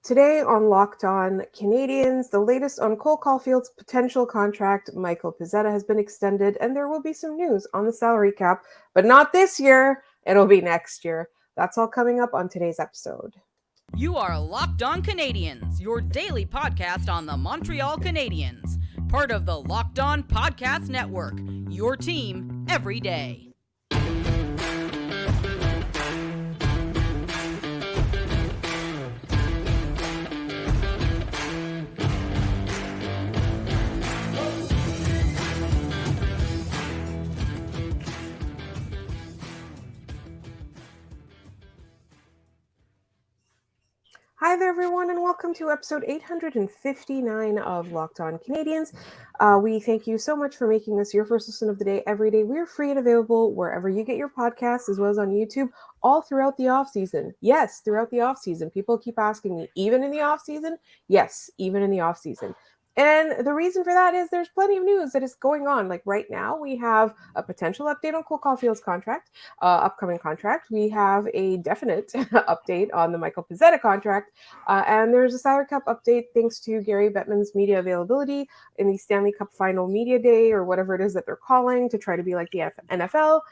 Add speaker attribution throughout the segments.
Speaker 1: Today on Locked On Canadiens, the latest on Cole Caufield's potential contract. Michel Pezzetta has been extended, and there will be some news on the salary cap, but not this year. It'll be next year. That's all coming up on today's episode.
Speaker 2: You are Locked On Canadiens, your daily podcast on the Montreal Canadiens, part of the Locked On Podcast Network, your team every day.
Speaker 1: Hi there, everyone, and welcome to episode 859 of Locked On Canadiens. We thank you so much for making us your first listen of the day every day. We're free and available wherever you get your podcasts, as well as on YouTube, all throughout the off-season. Yes, throughout the off-season. People keep asking me, even in the off-season? Yes, even in the off-season. And the reason for that is there's plenty of news that is going on. Like right now, we have a potential update on Cole Caufield's contract, upcoming contract. We have a definite update on the Michel Pezzetta contract. And there's a salary cap update thanks to Gary Bettman's media availability in the Stanley Cup Final Media Day, or whatever it is that they're calling, to try to be like the NFL.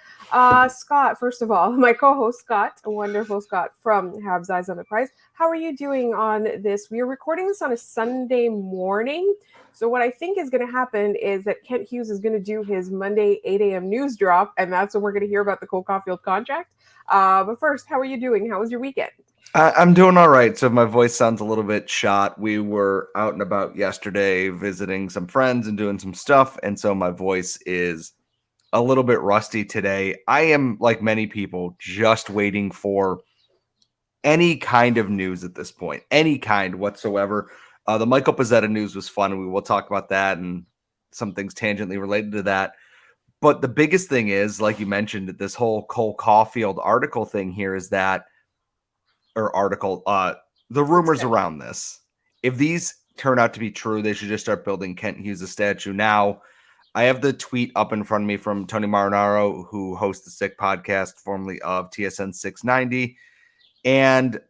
Speaker 1: Scott, first of all, my co-host Scott, a wonderful Scott from Habs Eyes on the Prize. How are you doing on this? We are recording this on a Sunday morning. So what I think is going to happen is that Kent Hughes is going to do his Monday 8 a.m. news drop, and that's when we're going to hear about the Cole Caufield contract. But first, how are you doing? How was your weekend?
Speaker 3: I'm doing all right. So my voice sounds a little bit shot. We were out and about yesterday visiting some friends and doing some stuff, and so my voice is a little bit rusty today. I am, like many people, just waiting for any kind of news at this point, any kind whatsoever. The Michel Pezzetta news was fun, and we will talk about that and some things tangentially related to that. But the biggest thing is, like you mentioned, this whole Cole Caufield article thing here is that, the rumors around this. If these turn out to be true, they should just start building Kent Hughes a statue now. I have the tweet up in front of me from Tony Marinaro, who hosts the Sick podcast, formerly of TSN 690. And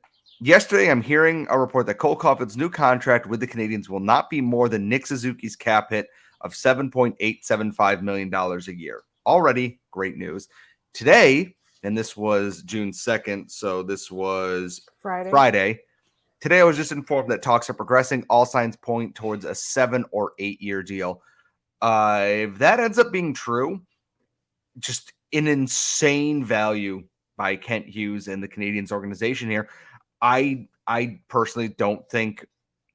Speaker 3: yesterday, I'm hearing a report that Cole Caufield's new contract with the Canadiens will not be more than Nick Suzuki's cap hit of $7.875 million a year. Already great news. Today, and this was June 2nd, so this was Friday. Today, I was just informed that talks are progressing. All signs point towards a 7 or 8 year deal. If that ends up being true, just an insane value by Kent Hughes and the Canadiens organization here. I personally don't think,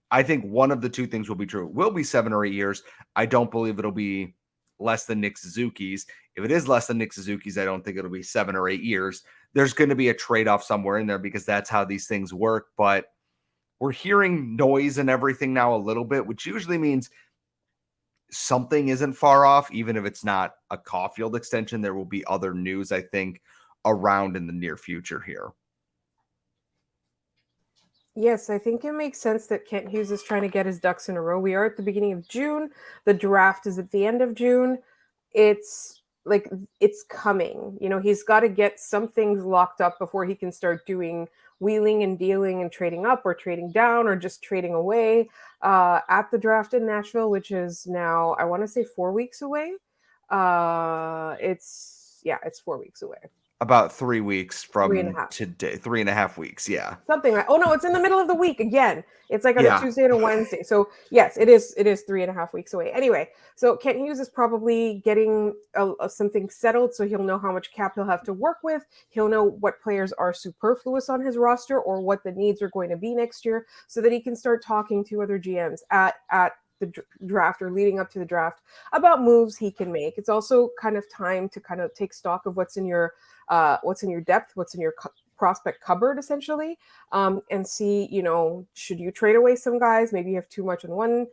Speaker 3: I think one of the two things will be true. It will be 7 or 8 years. I don't believe it'll be less than Nick Suzuki's. If it is less than Nick Suzuki's, I don't think it'll be 7 or 8 years. There's going to be a trade-off somewhere in there because that's how these things work. But we're hearing noise and everything now a little bit, which usually means something isn't far off. Even if it's not a Caufield extension, there will be other news, I think, around in the near future here.
Speaker 1: Yes, I think it makes sense that Kent Hughes is trying to get his ducks in a row. We are at the beginning of June. The draft is at the end of June. It's coming. You know, he's got to get some things locked up before he can start doing wheeling and dealing and trading up or trading down or just trading away at the draft in Nashville, which is now, I want to say 4 weeks away. It's 4 weeks away.
Speaker 3: About 3 weeks from
Speaker 1: 3.5.
Speaker 3: today. 3.5 weeks, yeah.
Speaker 1: Something like, oh no, it's in the middle of the week again. It's like on a Tuesday and a Wednesday. So yes, it is 3.5 weeks away. Anyway, so Kent Hughes is probably getting something settled, so he'll know how much cap he'll have to work with. He'll know what players are superfluous on his roster or what the needs are going to be next year, so that he can start talking to other GMs at the draft or leading up to the draft about moves he can make. It's also kind of time to kind of take stock of what's in your depth, what's in your prospect cupboard, essentially, and see, you know, should you trade away some guys? Maybe you have too much in one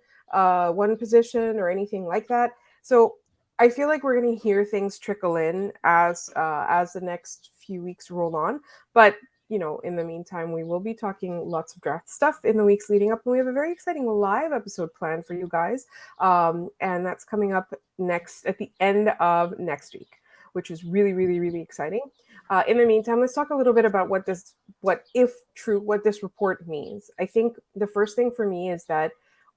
Speaker 1: position or anything like that. So I feel like we're going to hear things trickle in as the next few weeks roll on. But you know, in the meantime, we will be talking lots of draft stuff in the weeks leading up. And we have a very exciting live episode planned for you guys. And that's coming up at the end of next week, which is really, really, really exciting. In the meantime, let's talk a little bit about what this report means. I think the first thing for me is that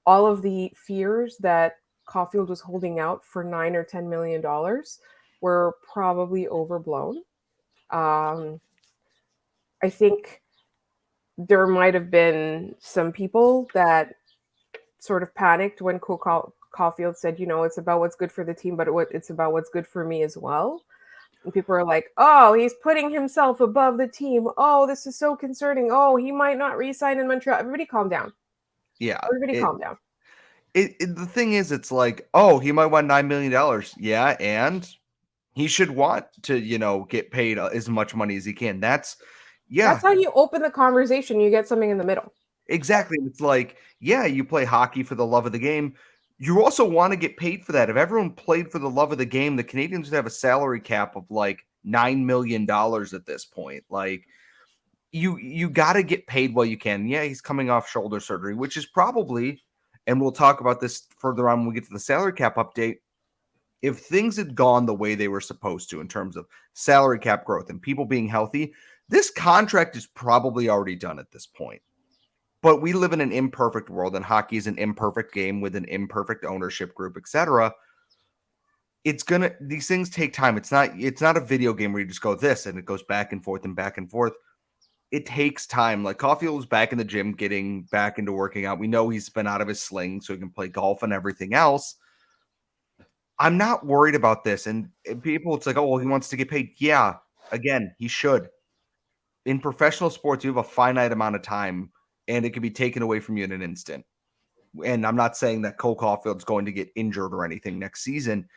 Speaker 1: all of the fears that Caufield was holding out for $9 or $10 million were probably overblown. I think there might have been some people that sort of panicked when Caufield said, it's about what's good for the team, but it's about what's good for me as well. And people are like, oh, he's putting himself above the team. Oh, this is so concerning. Oh, he might not re-sign in Montreal. Everybody calm down.
Speaker 3: Yeah.
Speaker 1: Everybody calm down.
Speaker 3: The thing is, it's like, oh, he might want $9 million. Yeah, and he should want to, get paid as much money as he can. That's
Speaker 1: how you open the conversation. You get something in the middle.
Speaker 3: Exactly. It's like, yeah, you play hockey for the love of the game. You also want to get paid for that. If everyone played for the love of the game, the Canadiens would have a salary cap of like $9 million at this point. Like, you got to get paid while you can. Yeah, he's coming off shoulder surgery, which is probably, and we'll talk about this further on when we get to the salary cap update. If things had gone the way they were supposed to in terms of salary cap growth and people being healthy, this contract is probably already done at this point. But we live in an imperfect world, and hockey is an imperfect game with an imperfect ownership group, etc. These things take time. It's not a video game where you just go this and it goes back and forth and back and forth. It takes time. Like Caufield was back in the gym, getting back into working out. We know he's been out of his sling, so he can play golf and everything else. I'm not worried about this. And people, it's like, oh, well, he wants to get paid. Yeah, again, he should. In professional sports, you have a finite amount of time, and it can be taken away from you in an instant. And I'm not saying that Cole Caufield's going to get injured or anything next season,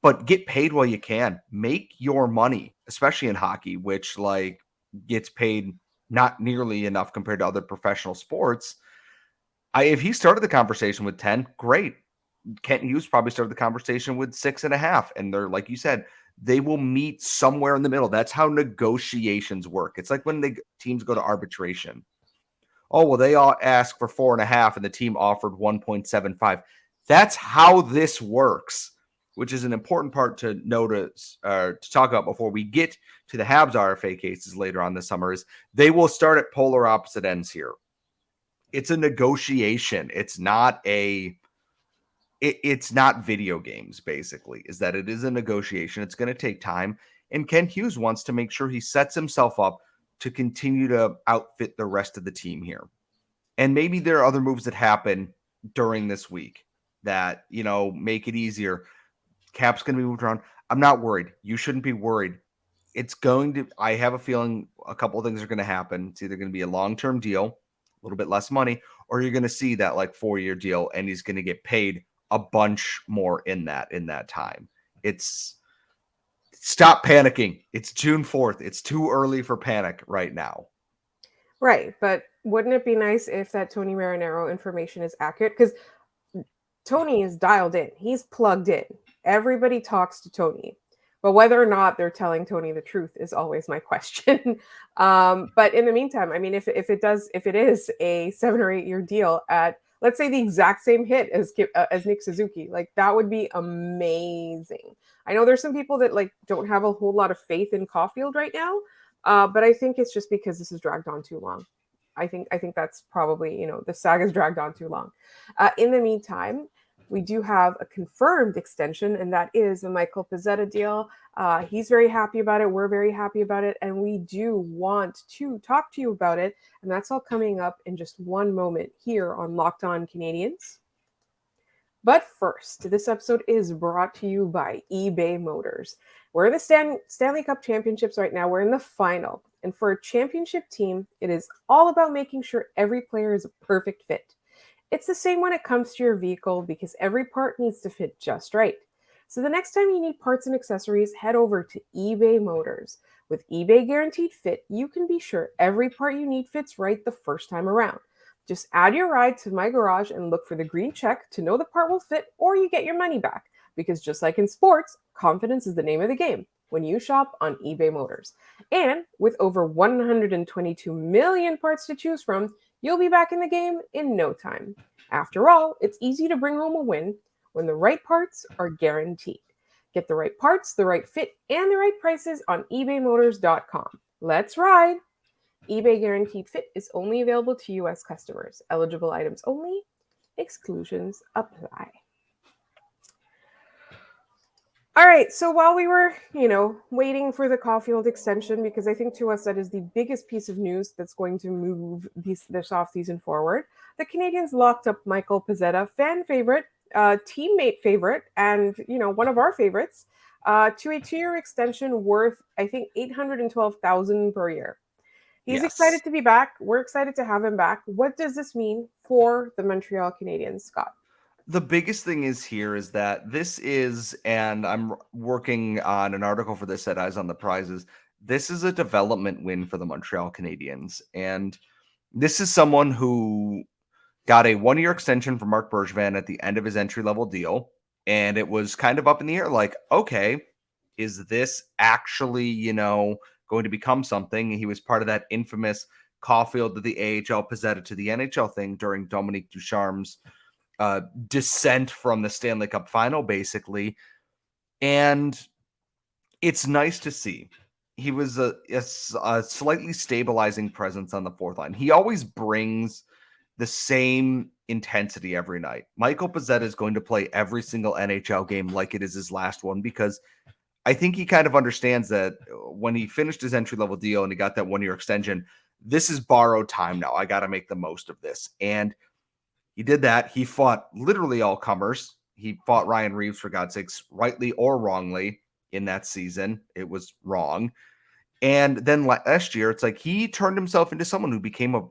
Speaker 3: but get paid while you can. Make your money, especially in hockey, which like gets paid not nearly enough compared to other professional sports. If he started the conversation with 10, great. Kent Hughes probably started the conversation with 6.5. And they're, like you said, they will meet somewhere in the middle. That's how negotiations work. It's like when teams go to arbitration. Oh, well, they all asked for 4.5 and the team offered 1.75. That's how this works, which is an important part to notice to talk about before we get to the Habs RFA cases later on this summer. Is they will start at polar opposite ends here. It's a negotiation. It's not it's not video games, basically, is that it is a negotiation. It's going to take time. And Kent Hughes wants to make sure he sets himself up to continue to outfit the rest of the team here. And maybe there are other moves that happen during this week that, make it easier. Cap's going to be moved around. I'm not worried. You shouldn't be worried. I have a feeling a couple of things are going to happen. It's either going to be a long-term deal, a little bit less money, or you're going to see that like 4-year deal and he's going to get paid a bunch more in that time. Stop panicking. It's June 4th. It's too early for panic right now.
Speaker 1: Right. But wouldn't it be nice if that Tony Marinaro information is accurate? Because Tony is dialed in. He's plugged in. Everybody talks to Tony. But whether or not they're telling Tony the truth is always my question. But in the meantime, I mean, if it is a 7 or 8 year deal at, let's say, the exact same hit as Nick Suzuki, like that would be amazing. I know there's some people that like don't have a whole lot of faith in Caufield right now, but I think it's just because this has dragged on too long. I think that's probably, the saga's dragged on too long. In the meantime, we do have a confirmed extension, and that is the Michel Pezzetta deal. He's very happy about it. We're very happy about it, and we do want to talk to you about it. And that's all coming up in just one moment here on Locked On Canadiens. But first, this episode is brought to you by eBay Motors. We're in the Stanley Cup Championships right now. We're in the final. And for a championship team, it is all about making sure every player is a perfect fit. It's the same when it comes to your vehicle because every part needs to fit just right. So the next time you need parts and accessories, head over to eBay Motors. With eBay Guaranteed Fit, you can be sure every part you need fits right the first time around. Just add your ride to my garage and look for the green check to know the part will fit, or you get your money back. Because just like in sports, confidence is the name of the game when you shop on eBay Motors. And with over 122 million parts to choose from, you'll be back in the game in no time. After all, it's easy to bring home a win when the right parts are guaranteed. Get the right parts, the right fit, and the right prices on ebaymotors.com. Let's ride! eBay Guaranteed Fit is only available to U.S. customers. Eligible items only. Exclusions apply. All right, so while we were, waiting for the Caufield extension, because I think to us that is the biggest piece of news that's going to move this offseason forward, the Canadiens locked up Michel Pezzetta, fan favorite, teammate favorite, and, one of our favorites, to a 2-year extension worth, I think, $812,000 per year. He's excited to be back. We're excited to have him back. What does this mean for the Montreal Canadiens, Scott?
Speaker 3: The biggest thing is that this is, and I'm working on an article for this at Eyes on the Prizes. This is a development win for the Montreal Canadiens. And this is someone who got a 1-year extension from Marc Bergevin at the end of his entry-level deal. And it was kind of up in the air, like, okay, is this actually, going to become something? He was part of that infamous Caufield to the AHL, Pezzetta to the NHL thing during Dominique Ducharme's descent from the Stanley Cup final, basically. And it's nice to see. He was a slightly stabilizing presence on the fourth line. He always brings the same intensity every night. Michel Pezzetta is going to play every single NHL game like it is his last one, because I think he kind of understands that when he finished his entry-level deal and he got that 1-year extension, this is borrowed time now. I got to make the most of this. And he did that. He fought literally all comers. He fought Ryan Reeves, for God's sakes, rightly or wrongly in that season. It was wrong. And then last year, it's like he turned himself into someone who became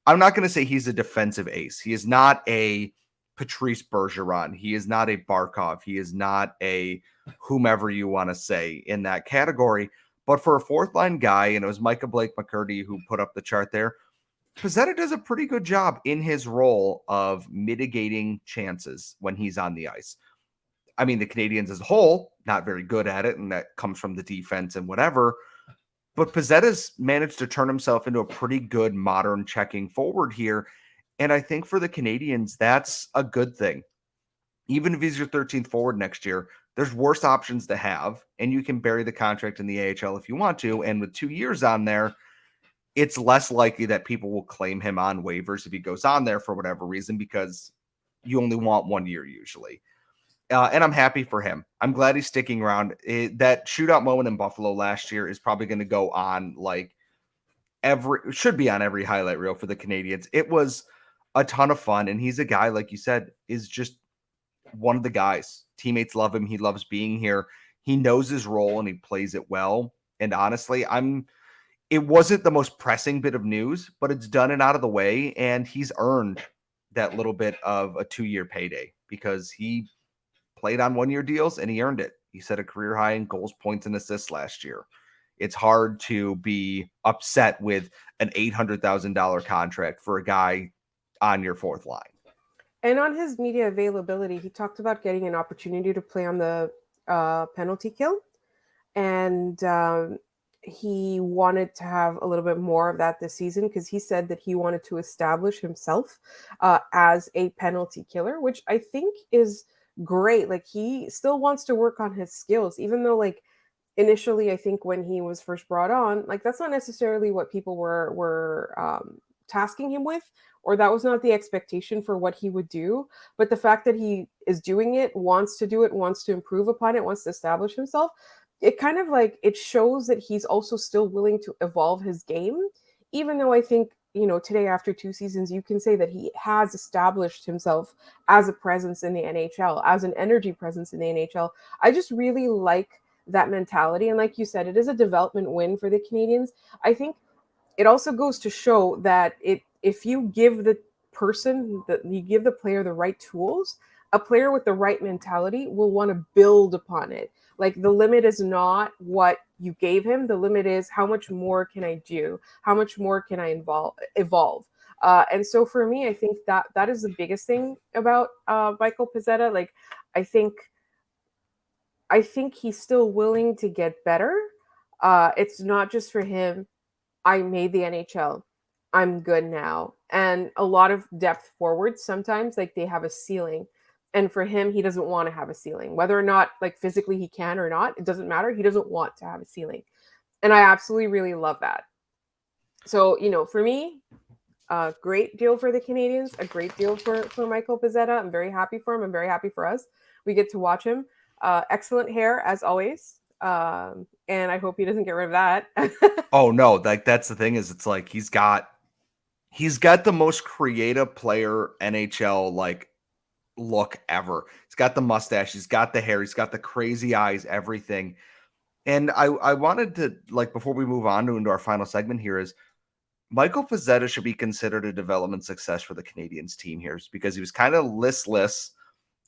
Speaker 3: I'm not going to say he's a defensive ace. He is not a Patrice Bergeron. He is not a Barkov. He is not a whomever you want to say in that category. But for a fourth line guy, and it was Micah Blake McCurdy who put up the chart there, Pezzetta does a pretty good job in his role of mitigating chances when he's on the ice. I mean, the Canadiens as a whole, not very good at it, and that comes from the defense and whatever. But Pezzetta's managed to turn himself into a pretty good modern checking forward here. And I think for the Canadiens, that's a good thing. Even if he's your 13th forward next year, there's worse options to have, and you can bury the contract in the AHL if you want to. And with 2 years on there, it's less likely that people will claim him on waivers if he goes on there for whatever reason, because you only want 1 year usually. And I'm happy for him. I'm glad he's sticking around. That shootout moment in Buffalo last year is probably going to go on should be on every highlight reel for the Canadiens. It was a ton of fun. And he's a guy, like you said, is just one of the guys. Teammates love him. He loves being here. He knows his role and he plays it well. And honestly, it wasn't the most pressing bit of news, but it's done it out of the way. And he's earned that little bit of a 2-year payday because he played on 1-year deals and he earned it. He set a career high in goals, points, and assists last year. It's hard to be upset with an $800,000 contract for a guy on your fourth line.
Speaker 1: And on his media availability, he talked about getting an opportunity to play on the penalty kill. And he wanted to have a little bit more of that this season because he said that he wanted to establish himself as a penalty killer, which I think is great. Like, he still wants to work on his skills, even though, like, initially, I think when he was first brought on, like, that's not necessarily what people were tasking him with, or that was not the expectation for what he would do. But the fact that he is doing it, wants to do it, wants to improve upon it, wants to establish himself, it kind of like, it shows that he's also still willing to evolve his game, even though I think, today after 2 seasons, you can say that he has established himself as a presence in the NHL, as an energy presence in the NHL. I just really like that mentality. And like you said, it is a development win for the Canadiens. I think it also goes to show that if you give the player the right tools, a player with the right mentality will want to build upon it. Like, the limit is not what you gave him. The limit is, how much more can I do? How much more can I evolve? And so for me, I think that is the biggest thing about Michel Pezzetta. Like, I think he's still willing to get better. It's not just for him, I made the NHL, I'm good now. And a lot of depth forwards, sometimes, like, they have a ceiling. And for him, he doesn't want to have a ceiling. Whether or not, like, physically he can or not, it doesn't matter. He doesn't want to have a ceiling. And I absolutely really love that. So, for me, a great deal for the Canadiens, a great deal for Michel Pezzetta. I'm very happy for him. I'm very happy for us. We get to watch him. Excellent hair, as always. And I hope he doesn't get rid of that.
Speaker 3: Oh, no. Like, that's the thing is it's like he's got the most creative player NHL, like, look ever. He's got the mustache, he's got the hair, he's got the crazy eyes, everything. And I wanted to, like, before we move on into our final segment here, is Michel Pezzetta should be considered a development success for the Canadiens team here, because he was kind of listless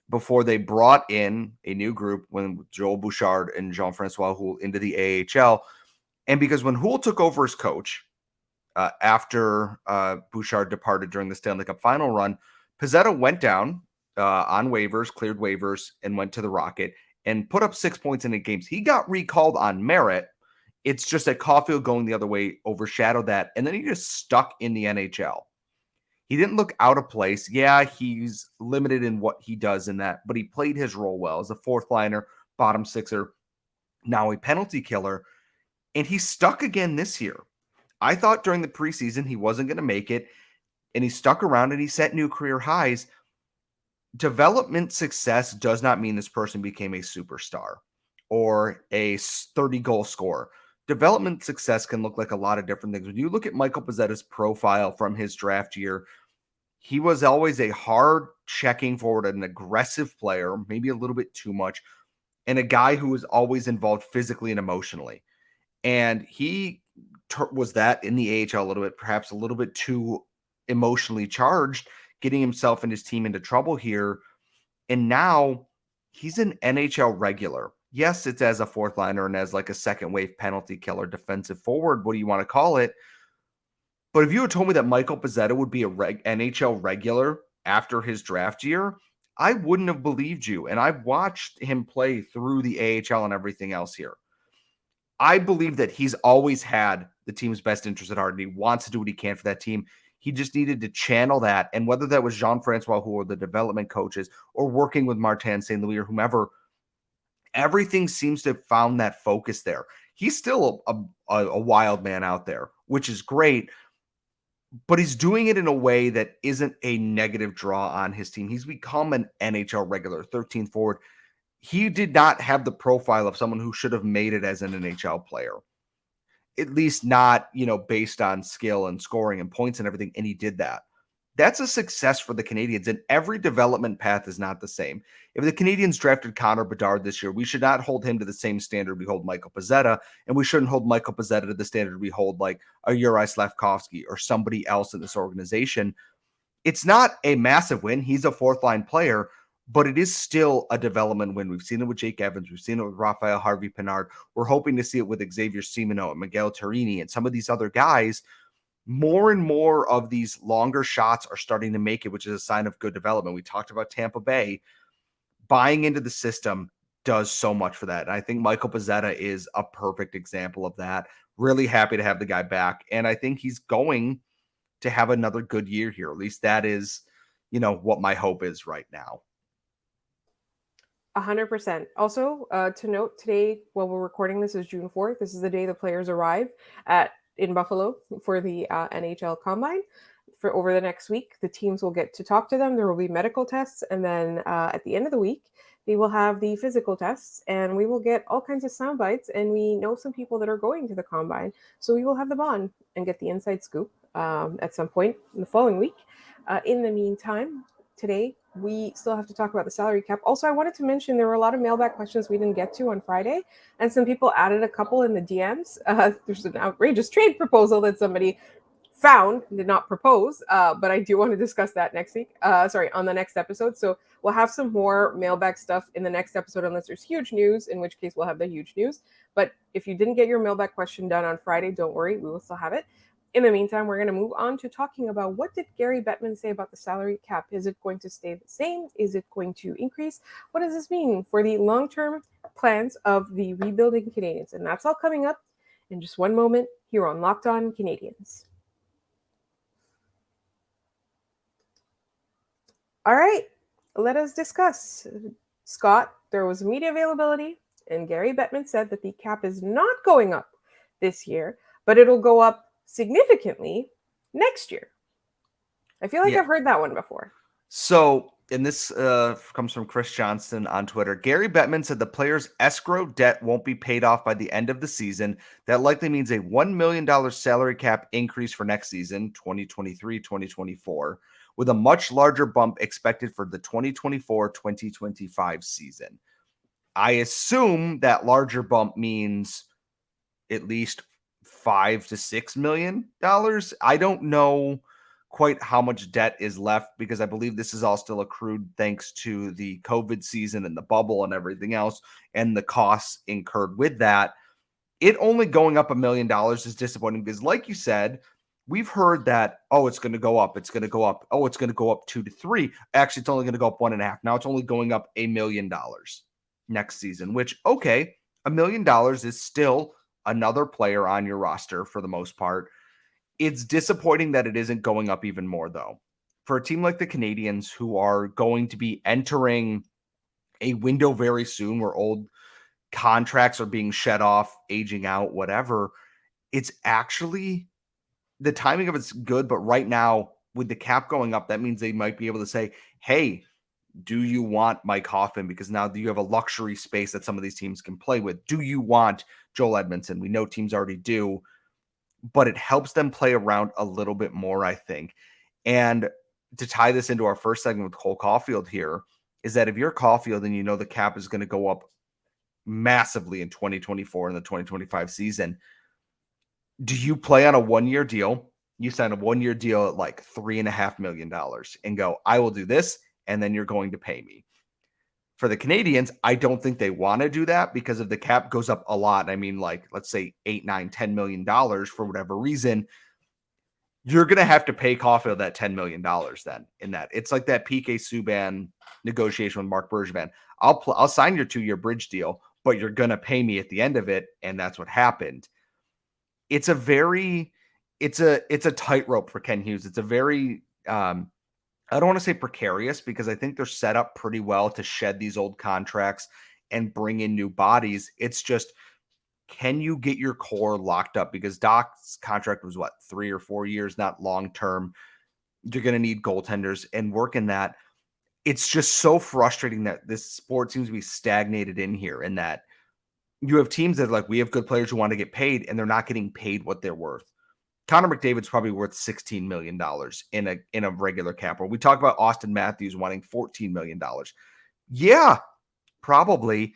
Speaker 3: before they brought in a new group when Joel Bouchard and Jean-Francois Houle into the AHL. And because when Houle took over as coach after Bouchard departed during the Stanley Cup final run, Pezzetta went down on waivers, cleared waivers, and went to the Rocket and put up 6 points in 8 games. He got recalled on merit. It's just that Caufield going the other way overshadowed that, and then he just stuck in the NHL. He didn't look out of place. Yeah, he's limited in what he does in that, but he played his role well as a fourth liner, bottom sixer, now a penalty killer, and he stuck again this year. I thought during the preseason he wasn't going to make it, and he stuck around and he set new career highs. Development success does not mean this person became a superstar or a 30-goal scorer. Development success can look like a lot of different things. When you look at Michel Pezzetta's profile from his draft year, he was always a hard checking forward, an aggressive player, maybe a little bit too much, and a guy who was always involved physically and emotionally. And he was that in the AHL a little bit, perhaps a little bit too emotionally charged, getting himself and his team into trouble here. And now he's an NHL regular. Yes, it's as a fourth liner and as like a second wave penalty killer, defensive forward, what do you want to call it? But if you had told me that Michel Pezzetta would be a NHL regular after his draft year, I wouldn't have believed you. And I've watched him play through the AHL and everything else here. I believe that he's always had the team's best interest at heart, and he wants to do what he can for that team. He just needed to channel that. And whether that was Jean-Francois Houle or the development coaches or working with Martin St. Louis or whomever, everything seems to have found that focus there. He's still a wild man out there, which is great, but he's doing it in a way that isn't a negative draw on his team. He's become an NHL regular, 13th forward. He did not have the profile of someone who should have made it as an NHL player. At least not, based on skill and scoring and points and everything. And he did that. That's a success for the Canadiens. And every development path is not the same. If the Canadiens drafted Connor Bedard this year, we should not hold him to the same standard we hold Michel Pezzetta. And we shouldn't hold Michel Pezzetta to the standard we hold like a Uri Slafkovsky or somebody else in this organization. It's not a massive win. He's a fourth line player, but it is still a development win. We've seen it with Jake Evans. We've seen it with Raphael Harvey-Pinard. We're hoping to see it with Xavier Simoneau and Miguel Torrini and some of these other guys. More and more of these longer shots are starting to make it, which is a sign of good development. We talked about Tampa Bay. Buying into the system does so much for that. And I think Michel Pezzetta is a perfect example of that. Really happy to have the guy back. And I think he's going to have another good year here. At least that is, what my hope is right now.
Speaker 1: 100%. Also, to note, today, while we're recording this, is June 4th. This is the day the players arrive in Buffalo for the NHL Combine. For over the next week, the teams will get to talk to them. There will be medical tests, and then at the end of the week, they will have the physical tests, and we will get all kinds of sound bites. And we know some people that are going to the Combine, so we will have them on and get the inside scoop at some point in the following week. In the meantime, today, we still have to talk about the salary cap. Also, I wanted to mention there were a lot of mailbag questions we didn't get to on Friday, and some people added a couple in the DMs. There's an outrageous trade proposal that somebody found, did not propose, but I do want to discuss that next week. On the next episode. So we'll have some more mailbag stuff in the next episode, unless there's huge news, in which case we'll have the huge news. But if you didn't get your mailbag question done on Friday, don't worry, we will still have it. In the meantime, we're going to move on to talking about what did Gary Bettman say about the salary cap? Is it going to stay the same? Is it going to increase? What does this mean for the long-term plans of the rebuilding Canadiens? And that's all coming up in just one moment here on Locked On Canadiens. All right, let us discuss. Scott, there was media availability, and Gary Bettman said that the cap is not going up this year, but it'll go up significantly next year. I feel like I've heard that one before.
Speaker 3: So, and this comes from Chris Johnston on Twitter. Gary Bettman said the players' escrow debt won't be paid off by the end of the season. That likely means a $1 million salary cap increase for next season, 2023-2024, with a much larger bump expected for the 2024-2025 season. I assume that larger bump means at least $5 to $6 million. I don't know quite how much debt is left because I believe this is all still accrued thanks to the COVID season and the bubble and everything else and the costs incurred with that. It only going up $1 million is disappointing because, like you said, we've heard that, oh, it's going to go up. It's going to go up. Oh, it's going to go up 2 to 3. Actually, it's only going to go up 1.5. Now it's only going up $1 million next season, which, okay, $1 million is still another player on your roster for the most part. It's disappointing that it isn't going up even more, though. For a team like the Canadiens, who are going to be entering a window very soon where old contracts are being shed off, aging out, whatever, it's actually, the timing of it's good, but right now, with the cap going up, that means they might be able to say, hey, do you want Mike Hoffman? Because now you have a luxury space that some of these teams can play with. Do you want Joel Edmondson? We know teams already do, but it helps them play around a little bit more, I think. And to tie this into our first segment with Cole Caufield here, is that if you're Caufield and you know the cap is going to go up massively in 2024 and the 2025 season, do you play on a 1-year deal? You sign a 1-year deal at like $3.5 million and go, I will do this, and then you're going to pay me. For the Canadiens, I don't think they want to do that because if the cap goes up a lot, I mean, like, let's say $8, $9, $10 million for whatever reason, you're going to have to pay Caufield that $10 million then in that. It's like that PK Subban negotiation with Marc Bergevin. I'll sign your 2-year bridge deal, but you're going to pay me at the end of it, and that's what happened. It's a tightrope for Kent Hughes. It's a very I don't want to say precarious because I think they're set up pretty well to shed these old contracts and bring in new bodies. It's just, can you get your core locked up? Because Doc's contract was 3 or 4 years, not long-term. You're going to need goaltenders and work in that. It's just so frustrating that this sport seems to be stagnated in here and that you have teams that are like, we have good players who want to get paid and they're not getting paid what they're worth. Connor McDavid's probably worth $16 million in a regular cap. Or we talk about Austin Matthews wanting $14 million. Yeah, probably.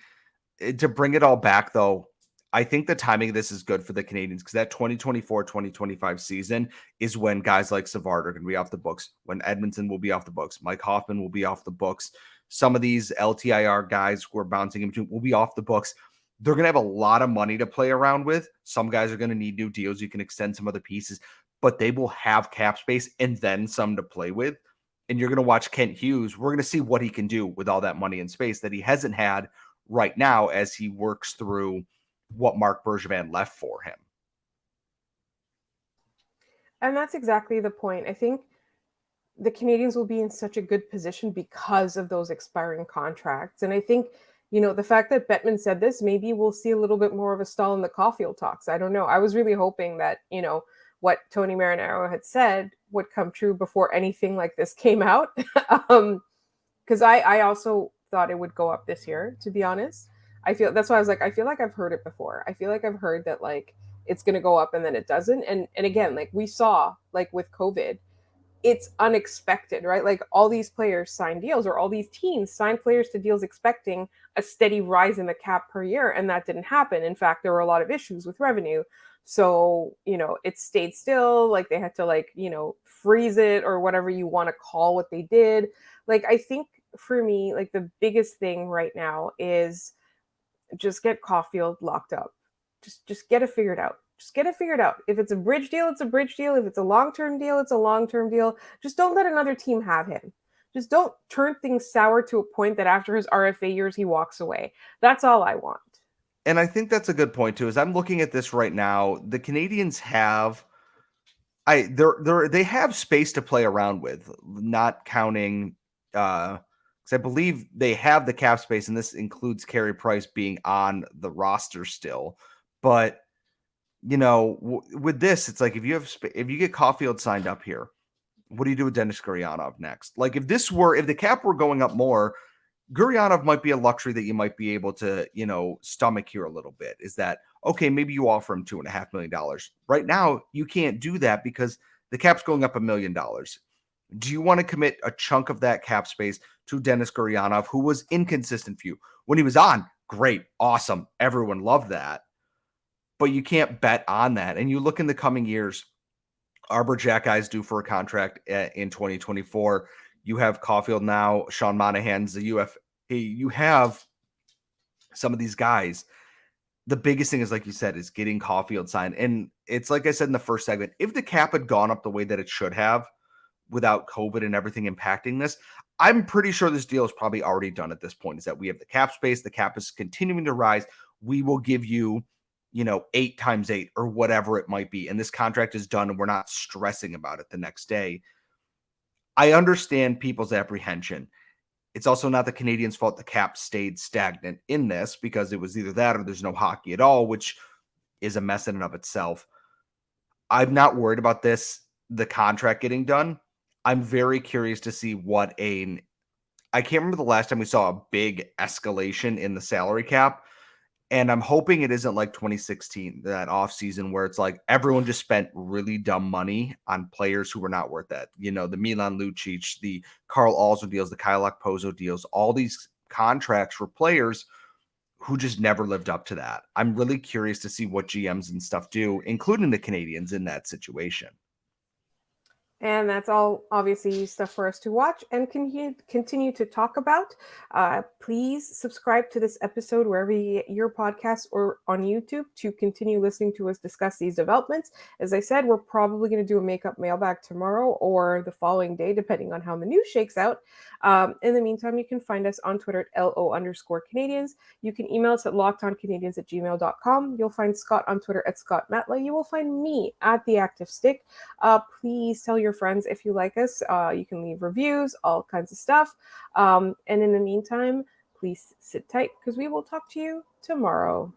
Speaker 3: To bring it all back, though, I think the timing of this is good for the Canadiens because that 2024-2025 season is when guys like Savard are going to be off the books, when Edmondson will be off the books, Mike Hoffman will be off the books. Some of these LTIR guys who are bouncing in between will be off the books. They're going to have a lot of money to play around with. Some guys are going to need new deals. You can extend some other pieces, but they will have cap space and then some to play with. And you're going to watch Kent Hughes. We're going to see what he can do with all that money and space that he hasn't had right now as he works through what Marc Bergevin left for him.
Speaker 1: And that's exactly the point. I think the Canadiens will be in such a good position because of those expiring contracts. And I think, the fact that Bettman said this, maybe we'll see a little bit more of a stall in the Caufield talks. I don't know. I was really hoping that, what Tony Marinaro had said would come true before anything like this came out. Because I also thought it would go up this year, to be honest. That's why I was like, I feel like I've heard it before. I feel like I've heard that like it's going to go up and then it doesn't. And again, like we saw like with COVID, it's unexpected, right? Like all these players sign deals or all these teams sign players to deals expecting a steady rise in the cap per year. And that didn't happen. In fact, there were a lot of issues with revenue. So, it stayed still. Like they had to freeze it or whatever you want to call what they did. Like, I think for me, like the biggest thing right now is just get Caufield locked up. Just get it figured out. Just get it figured out. If it's a bridge deal, it's a bridge deal. If it's a long-term deal, it's a long-term deal. Just don't let another team have him. Just don't turn things sour to a point that after his RFA years, he walks away. That's all I want.
Speaker 3: And I think that's a good point too, is I'm looking at this right now. The Canadiens have, they have space to play around with, not counting because I believe they have the cap space, and this includes Carey Price being on the roster still. But with this, it's like if you get Caufield signed up here, what do you do with Denis Gurianov next? Like if the cap were going up more, Gurianov might be a luxury that you might be able to, stomach here a little bit. Is that okay? Maybe you offer him $2.5 million. Right now, you can't do that because the cap's going up $1 million. Do you want to commit a chunk of that cap space to Denis Gurianov, who was inconsistent for you? When he was on, great, awesome. Everyone loved that. But you can't bet on that. And you look in the coming years, Arbor Jackey's due for a contract in 2024. You have Caufield now, Sean Monahan's the UFA. You have some of these guys. The biggest thing is, like you said, is getting Caufield signed. And it's like I said in the first segment, if the cap had gone up the way that it should have without COVID and everything impacting this, I'm pretty sure this deal is probably already done at this point, is that we have the cap space. The cap is continuing to rise. We will give you 8 times 8 or whatever it might be. And this contract is done and we're not stressing about it the next day. I understand people's apprehension. It's also not the Canadiens' fault the cap stayed stagnant in this, because it was either that or there's no hockey at all, which is a mess in and of itself. I'm not worried about the contract getting done. I'm very curious to see I can't remember the last time we saw a big escalation in the salary cap. And I'm hoping it isn't like 2016, that offseason where it's like everyone just spent really dumb money on players who were not worth that. The Milan Lucic, the Carl Alzo deals, the Kyle Okposo deals, all these contracts for players who just never lived up to that. I'm really curious to see what GMs and stuff do, including the Canadiens, in that situation.
Speaker 1: And that's all obviously stuff for us to watch and continue to talk about. Please subscribe to this episode wherever you get your podcast or on YouTube to continue listening to us discuss these developments. As I said, we're probably going to do a makeup mailbag tomorrow or the following day, depending on how the news shakes out. In the meantime, you can find us on Twitter at LO_Canadiens. You can email us at lockedoncanadiens@gmail.com. You'll find Scott on Twitter at Scott Matla. You will find me at The Active Stick. Please tell your friends if you like us. You can leave reviews, all kinds of stuff. And in the meantime, please sit tight because we will talk to you tomorrow.